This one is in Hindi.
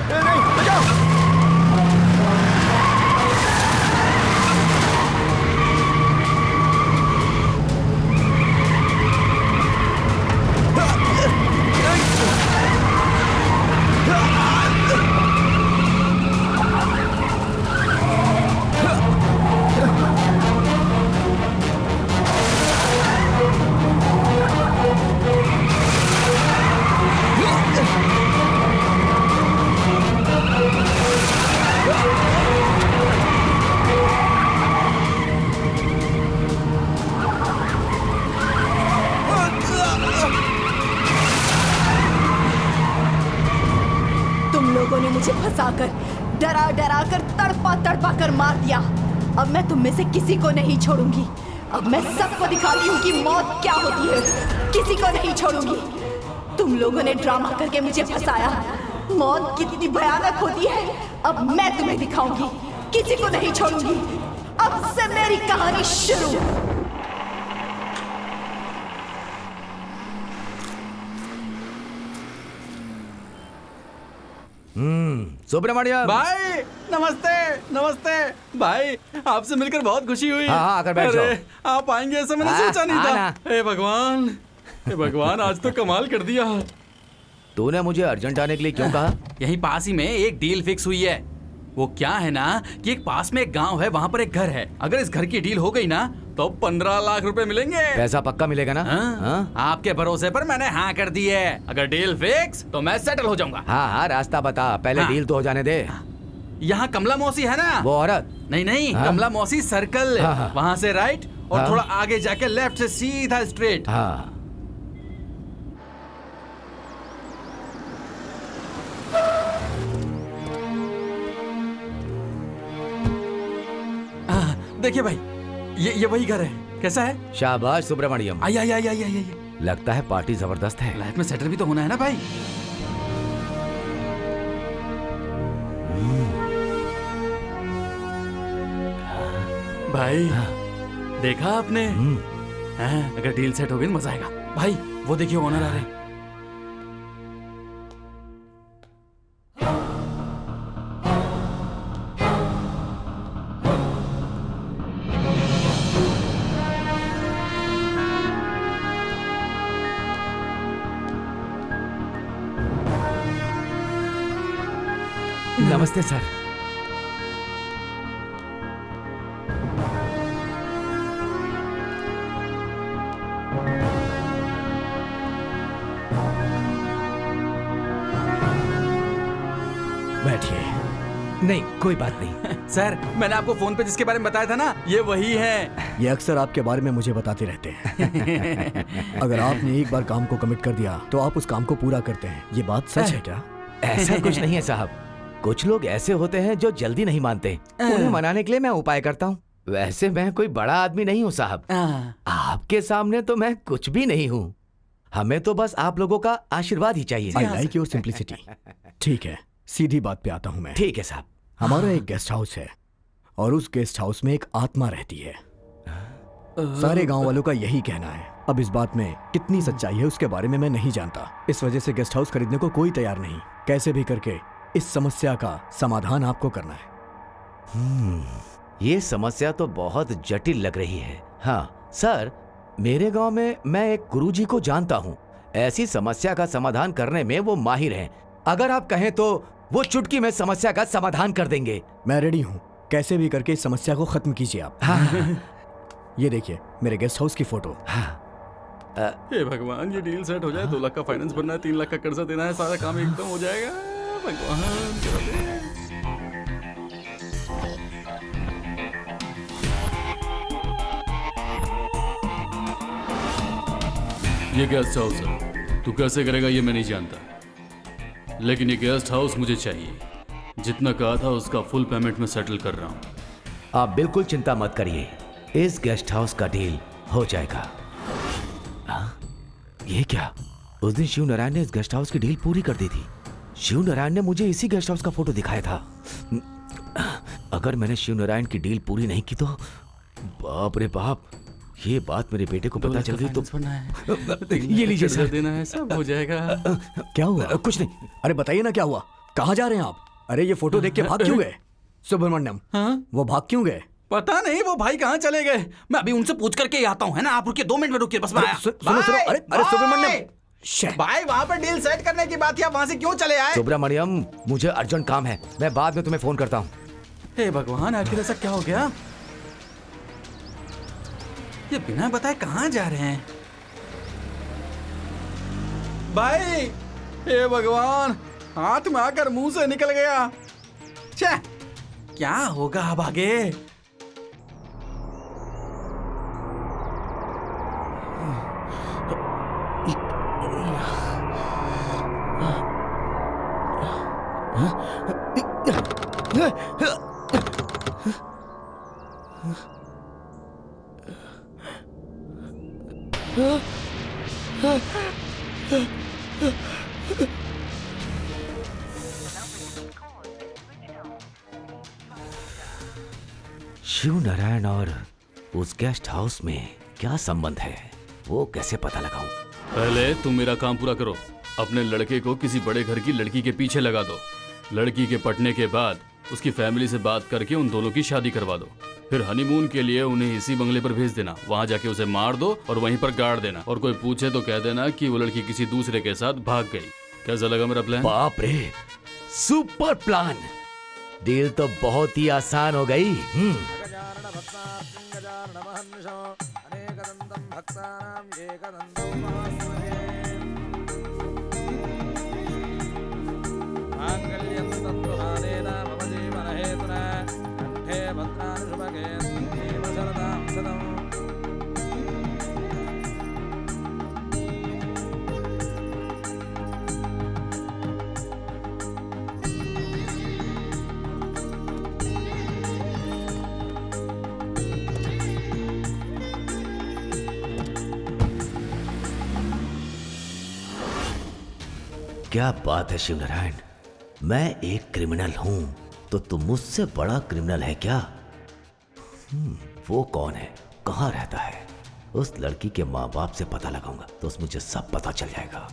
नहीं, बचाओ। लोगों ने मुझे फंसाकर डरा डरा कर तड़पा तड़पा कर मार दिया। अब मैं तुम में से किसी को नहीं छोड़ूंगी। अब मैं सबको दिखाती हूँ कि मौत क्या होती है। किसी को नहीं छोड़ूंगी। तुम लोगों ने ड्रामा करके मुझे फंसाया। मौत कितनी भयानक होती है अब मैं तुम्हें दिखाऊंगी। किसी को नहीं छोड़ूंगी। अब से मेरी कहानी शुरू। सुब्रमण्यम भाई नमस्ते। नमस्ते भाई, आपसे मिलकर बहुत खुशी हुई। हाँ, आकर बैठ जाओ। अरे आप आएंगे ऐसा मैंने सोचा नहीं था। हे भगवान, हे भगवान, आज तो कमाल कर दिया। तूने मुझे अर्जेंट आने के लिए क्यों कहा? यहीं पास ही में एक डील फिक्स हुई है। वो क्या है ना कि एक पास में एक गांव है, वहाँ पर एक घर है। अगर इस घर की डील हो गई ना तो 15 लाख रुपए मिलेंगे। पैसा पक्का मिलेगा ना? हाँ? आपके भरोसे पर मैंने हाँ कर दी है। अगर डील फिक्स तो मैं सेटल हो जाऊंगा। हाँ हाँ, रास्ता बता, पहले हाँ। डील तो हो जाने दे। यहाँ कमला मौसी है ना? वो औरत? नहीं, हाँ? कमला मौसी सर्कल। हाँ। वहाँ से राइट और हाँ? थोड़ा आगे जाके लेफ्ट से सीधा स्ट्रेट। हाँ। देखिए भाई, ये वही घर है। कैसा है? शाबाश सुब्रमण्यम। आई। लगता है पार्टी जबरदस्त है। लाइफ में सेटल भी तो होना है ना भाई। भाई देखा आपने? अगर डील सेट हो गई मजा आएगा। भाई वो देखिए ओनर आ रहे हैं। नमस्ते सर। बैठिए। नहीं, कोई बात नहीं। सर, मैंने आपको फोन पे जिसके बारे में बताया था ना, ये वही है। ये अक्सर आपके बारे में मुझे बताते रहते हैं। अगर आपने एक बार काम को कमिट कर दिया तो आप उस काम को पूरा करते हैं। ये बात सच है क्या? ऐसा कुछ नहीं है साहब। कुछ लोग ऐसे होते हैं जो जल्दी नहीं मानते। उन्हें मनाने के लिए मैं उपाय करता हूँ। वैसे मैं कोई बड़ा आदमी नहीं हूँ साहब। आपके सामने तो मैं कुछ भी नहीं हूँ। हमें तो बस आप लोगों का आशीर्वाद ही चाहिए। I like your simplicity. ठीक है, सीधी बात पे आता हूँ मैं। ठीक है साहब। हमारा एक गेस्ट हाउस है और उस गेस्ट हाउस में एक आत्मा रहती है। सारे गांव वालों का यही कहना है। अब इस बात में कितनी सच्चाई है उसके बारे में मैं नहीं जानता। इस वजह से गेस्ट हाउस खरीदने को कोई तैयार नहीं। कैसे भी करके इस समस्या का समाधान आपको करना है। ये समस्या तो बहुत जटिल लग रही है। हाँ सर, मेरे गांव में मैं एक गुरुजी को जानता हूँ। ऐसी समस्या का समाधान करने में वो माहिर हैं। अगर आप कहें तो वो चुटकी में समस्या का समाधान कर देंगे। मैं रेडी हूँ। कैसे भी करके इस समस्या को खत्म कीजिए आप। ये देखिए मेरे गेस्ट हाउस की फोटो। हे भगवान, ये डील सेट हो जाए। 2 लाख का फाइनेंस भरना है, 3 लाख का कर्जा देना है, सारा काम एकदम हो जाएगा। भगवान ये गेस्ट हाउस है। तू कैसे करेगा ये मैं नहीं जानता, लेकिन ये गेस्ट हाउस मुझे चाहिए। जितना कहा था उसका फुल पेमेंट में सेटल कर रहा हूँ। आप बिल्कुल चिंता मत करिए, इस गेस्ट हाउस का डील हो जाएगा। ये क्या? उस दिन शिव नारायण ने इस गेस्ट हाउस की डील पूरी कर दी थी। शिव नारायण ने मुझे इसी गेस्ट हाउस का फोटो दिखाया था। अगर मैंने शिव नारायण की डील पूरी नहीं की तो बाप रे बाप, ये बात मेरे बेटे को पता चल गई तो ये लीजिए सर, देना है, सब हो जाएगा। क्या हुआ? कुछ नहीं। अरे बताइए ना क्या हुआ। कहाँ जा रहे हैं आप? अरे ये फोटो देख के भाग क्यों गए? सुब्रमण्यम, हाँ? वो भाग क्यों गए? पता नहीं वो भाई कहाँ चले गए। मैं अभी उनसे पूछ करके ही आता हूँ, है ना? आप रुकिए, 2 मिनट में रुकिए, बस मैं आया। सुनो सुनो, अरे अरे सुब्रमण्यम, भाई वहाँ पर डील सेट करने की बात थी, आप वहाँ से क्यों चले आए? सुब्रमण्यम, मुझे अर्जेंट काम है, मैं बाद में तुम्हें फोन करता हूँ। हे भगवान, आखिर ऐसा क्या हो गया? ये बिना बताए कहाँ जा रहे हैं? भाई, हे भगवान, हाथ में आकर मुंह से निकल गया। छे, क्या होगा अब आगे? शिव नारायण और उस गेस्ट हाउस में क्या संबंध है, वो कैसे पता लगाऊं? पहले तुम मेरा काम पूरा करो। अपने लड़के को किसी बड़े घर की लड़की के पीछे लगा दो। लड़की के पटने के बाद उसकी फैमिली से बात करके उन दोनों की शादी करवा दो। फिर हनीमून के लिए उन्हें इसी बंगले पर भेज देना। वहाँ जाके उसे मार दो और वहीं पर गाड़ देना। और कोई पूछे तो कह देना कि वो लड़की किसी दूसरे के साथ भाग गई। कैसा लगा मेरा प्लान? बाप रे, सुपर प्लान। डील तो बहुत ही आसान हो गई। क्या बात है शिव नारायण, मैं एक क्रिमिनल हूं तो तुम मुझसे बड़ा क्रिमिनल है क्या? वो कौन है, कहाँ रहता है? उस लड़की के माँ बाप से पता लगाऊंगा तो मुझे सब पता चल जाएगा।